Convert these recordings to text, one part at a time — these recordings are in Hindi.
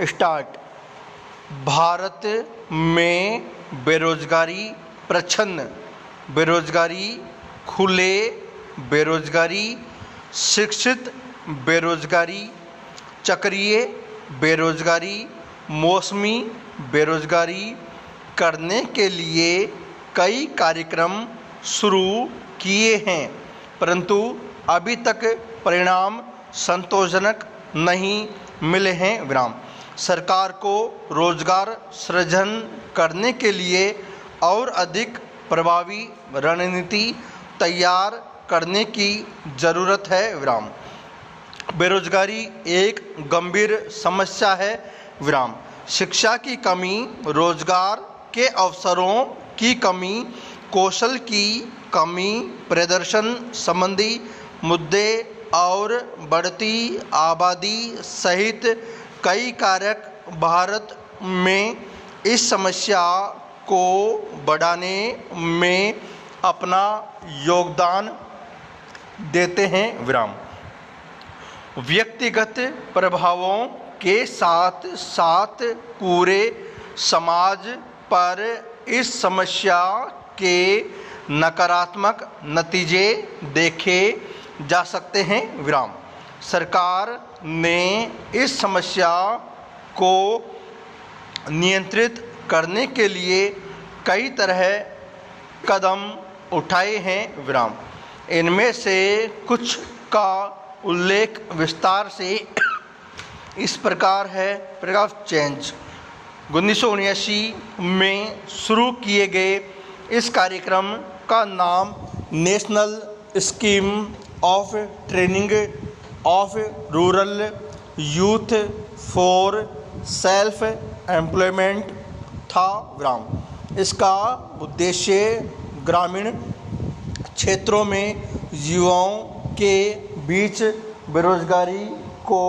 स्टार्ट। भारत में बेरोजगारी प्रच्छन्न, बेरोजगारी, खुले बेरोजगारी, शिक्षित बेरोजगारी, चक्रीय बेरोजगारी, मौसमी बेरोजगारी करने के लिए कई कार्यक्रम शुरू किए हैं, परंतु अभी तक परिणाम संतोषजनक नहीं मिले हैं। विराम। सरकार को रोजगार सृजन करने के लिए और अधिक प्रभावी रणनीति तैयार करने की ज़रूरत है। विराम। बेरोजगारी एक गंभीर समस्या है। विराम। शिक्षा की कमी, रोजगार के अवसरों की कमी, कौशल की कमी, प्रदर्शन संबंधी मुद्दे और बढ़ती आबादी सहित कई कारक भारत में इस समस्या को बढ़ाने में अपना योगदान देते हैं। विराम। व्यक्तिगत प्रभावों के साथ साथ पूरे समाज पर इस समस्या के नकारात्मक नतीजे देखे जा सकते हैं। विराम। सरकार ने इस समस्या को नियंत्रित करने के लिए कई तरह कदम उठाए हैं। विराम। इनमें से कुछ का उल्लेख विस्तार से इस प्रकार है। Programme change. 1979 में शुरू किए गए इस कार्यक्रम का नाम national scheme of training of rural youth for self employment था। विराम। इसका उद्देश्य ग्रामीण क्षेत्रों में युवाओं के बीच बेरोजगारी को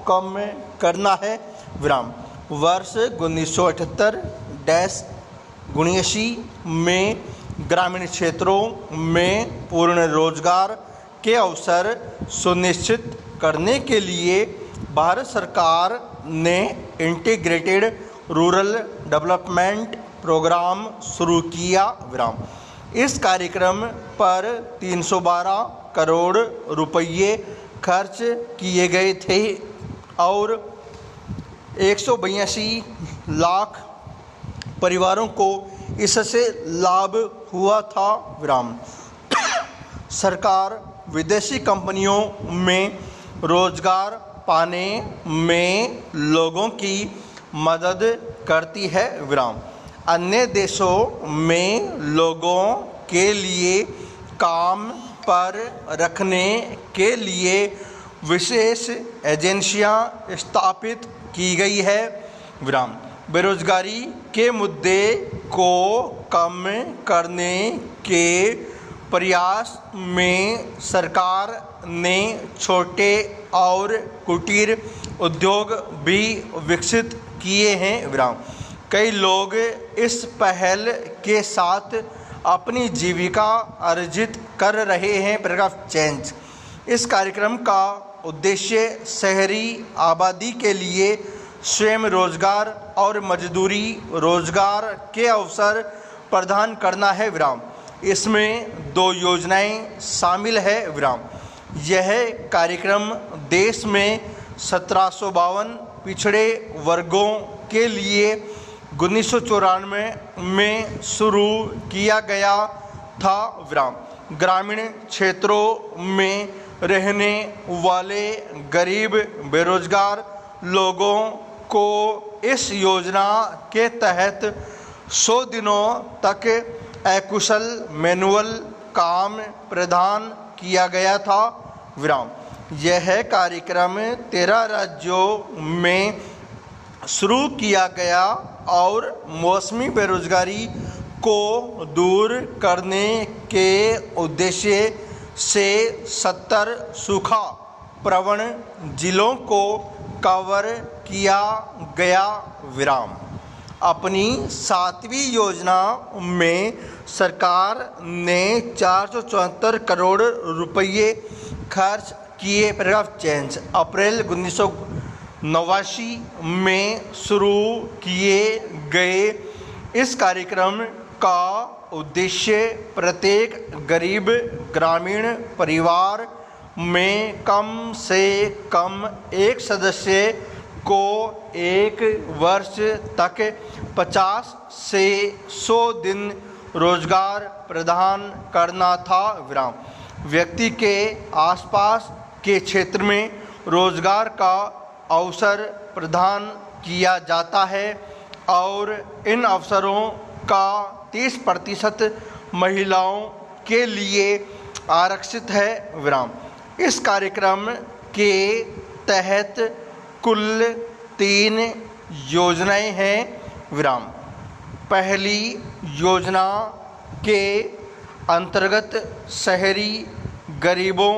कम करना है। विराम। वर्ष 1978-79 में ग्रामीण क्षेत्रों में पूर्ण रोजगार के अवसर सुनिश्चित करने के लिए भारत सरकार ने इंटीग्रेटेड रूरल डेवलपमेंट प्रोग्राम शुरू किया। विराम। इस कार्यक्रम पर 312 करोड़ रुपये खर्च किए गए थे और 182 लाख परिवारों को इससे लाभ हुआ था। विराम। सरकार विदेशी कंपनियों में रोजगार पाने में लोगों की मदद करती है। विराम। अन्य देशों में लोगों के लिए काम पर रखने के लिए विशेष एजेंसियां स्थापित की गई है। विराम। बेरोजगारी के मुद्दे को कम करने के प्रयास में सरकार ने छोटे और कुटीर उद्योग भी विकसित किए हैं। विराम। कई लोग इस पहल के साथ अपनी जीविका अर्जित कर रहे हैं। Paragraph change. इस कार्यक्रम का उद्देश्य शहरी आबादी के लिए स्वयं रोजगार और मजदूरी रोजगार के अवसर प्रदान करना है। विराम। इसमें 2 योजनाएं शामिल है। विराम। यह कार्यक्रम देश में 1752 पिछड़े वर्गों के लिए 1994 में शुरू किया गया था। विराम। ग्रामीण क्षेत्रों में रहने वाले गरीब बेरोजगार लोगों को इस योजना के तहत 100 दिनों तक अकुशल मैनुअल काम प्रदान किया गया था। विराम। यह कार्यक्रम 13 राज्यों में शुरू किया गया और मौसमी बेरोजगारी को दूर करने के उद्देश्य से 70 सूखा प्रवण जिलों को कवर किया गया। विराम। अपनी 7वीं योजना में सरकार ने 474 करोड़ रुपये खर्च किए। Paragraph change. अप्रैल 89 में शुरू किए गए इस कार्यक्रम का उद्देश्य प्रत्येक गरीब ग्रामीण परिवार में कम से कम एक सदस्य को एक वर्ष तक 50 से 100 दिन रोजगार प्रदान करना था। व्यक्ति के आसपास के क्षेत्र में रोजगार का अवसर प्रदान किया जाता है और इन अवसरों का 30% महिलाओं के लिए आरक्षित है। इस कार्यक्रम के तहत कुल 3 योजनाएं हैं। पहली योजना के अंतर्गत शहरी गरीबों